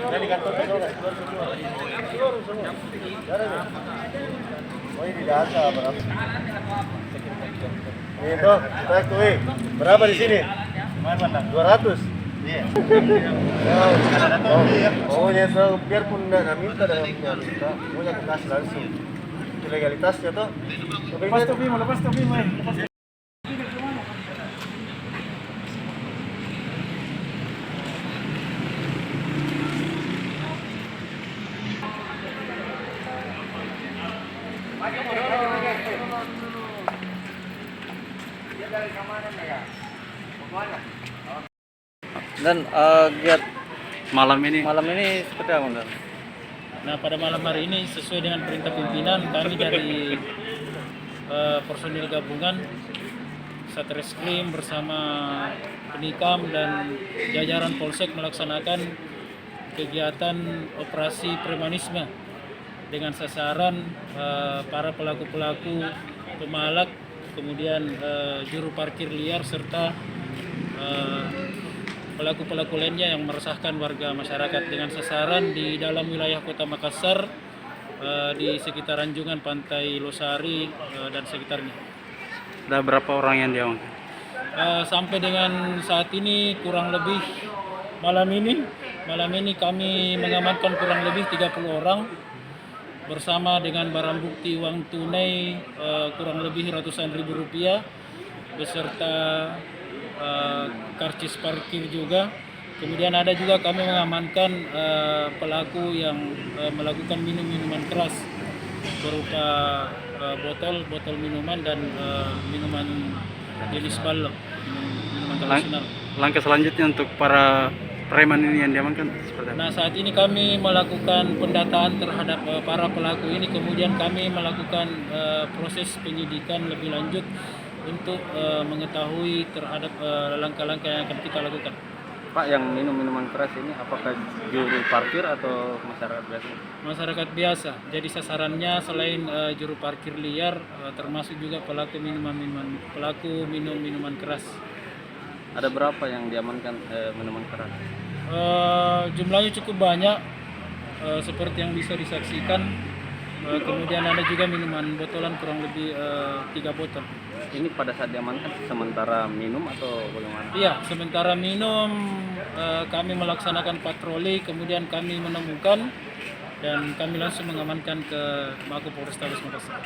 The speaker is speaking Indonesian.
Jadi kantor oh ini data berapa? Itu kita akui berapa di sini? 200. Iya. Pokoknya itu biarpun nggak minta dan nggak minta, pokoknya kita kasih langsung. Itu legalitasnya tuh. Lepas topi, lepas topi, lepas. Dan giat malam ini seperti apa, Dan? Nah, pada malam hari ini sesuai dengan perintah pimpinan kami dari personil gabungan Satreskrim bersama Penikam dan jajaran Polsek melaksanakan kegiatan operasi premanisme dengan sasaran para pelaku-pelaku pemalak, kemudian juru parkir liar serta pelaku-pelaku lainnya yang meresahkan warga masyarakat dengan sasaran di dalam wilayah Kota Makassar, di sekitar Anjungan, Pantai Losari dan sekitarnya. Ada berapa orang yang diamankan? Sampai dengan saat ini kurang lebih malam ini kami mengamankan kurang lebih 30 orang bersama dengan barang bukti uang tunai kurang lebih ratusan ribu rupiah beserta karcis parkir juga. Kemudian ada juga kami mengamankan pelaku yang melakukan minuman keras berupa botol minuman dan minuman jenis balok, minuman tradisional. Langkah selanjutnya untuk para preman ini yang diamankan seperti apa? Nah, saat ini kami melakukan pendataan terhadap para pelaku ini, kemudian kami melakukan proses penyidikan lebih lanjut untuk mengetahui terhadap langkah-langkah yang akan kita lakukan. Pak, yang minum minuman keras ini apakah juru parkir atau masyarakat biasa? Masyarakat biasa. Jadi sasarannya selain juru parkir liar, termasuk juga pelaku minum minuman keras. Ada berapa yang diamankan minuman keras? Jumlahnya cukup banyak, seperti yang bisa disaksikan. Kemudian ada juga minuman botolan kurang lebih 3 botol. Ini pada saat diamankan sementara minum atau bagaimana? Iya, sementara minum kami melaksanakan patroli, kemudian kami menemukan dan kami langsung mengamankan ke Mako Polrestabes Makassar.